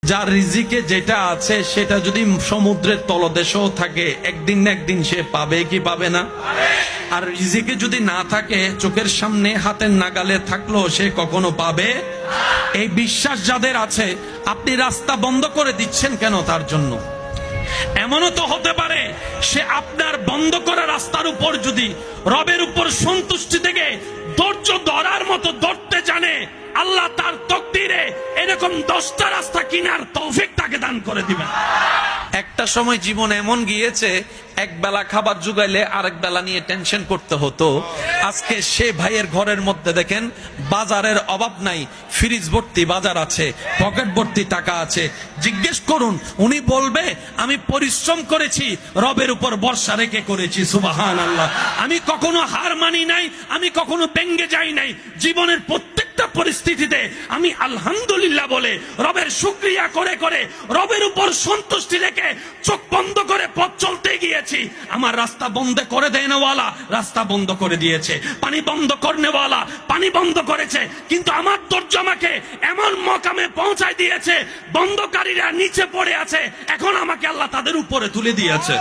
যার রিজিকে যেটা আছে সেটা যদি সমুদ্রের তলদেশেও থাকে একদিন না একদিন সে পাবে কি পাবে না? আর রিজিকে যদি না থাকে চোখের সামনে হাতের নাগালে থাকলো সে কখনো পাবে? এই বিশ্বাস যাদের আছে, আপনি রাস্তা বন্ধ করে দিচ্ছেন কেন তার জন্য? এমনও তো হতে পারে সে আপনার বন্ধ করা রাস্তার উপর যদি রবের উপর সন্তুষ্টি থেকে ধৈর্য ধরার মতো ধরতে জানে, আল্লাহ তার তকদিরে এরকম 10টা রাস্তা কিনার তৌফিক তাকে দান করে দিবেন। একটা সময় জীবন এমন গিয়েছে, এক বেলা খাবার জুগাইলে আরেক বেলা নিয়ে টেনশন করতে হতো। আজকে সে ভাইয়ের ঘরের মধ্যে দেখেন বাজারের অভাব নাই, ফ্রিজ ভর্তি বাজার আছে, পকেট ভর্তি টাকা আছে। জিজ্ঞেস করুন, উনি বলবে আমি পরিশ্রম করেছি, রবের উপর ভরসা রেখে করেছি। সুবহানাল্লাহ। আমি কখনো হার মানি নাই, আমি কখনো ভেঙ্গে যাই নাই। জীবনের প্রত্যেকটা পরিস্থিতিতে আমি আলহামদুলিল্লাহ বলে রবের শুকরিয়া করে করে রবের উপর সন্তুষ্টি রেখে চোখ বন্ধ করে পথ চলতে গিয়েছি। আমার রাস্তা বন্ধ করে দেয় না ওয়ালা, রাস্তা বন্ধ করে দিয়েছে। পানি বন্ধ করনে ওয়ালা পানি বন্ধ করেছে। কিন্তু আমার ধৈর্য আমাকে এমন মকামে পৌঁছায় দিয়েছে, বন্ধকারীরা নিচে পড়ে আছে, এখন আমাকে আল্লাহ তাদের উপরে তুলে দিয়েছে।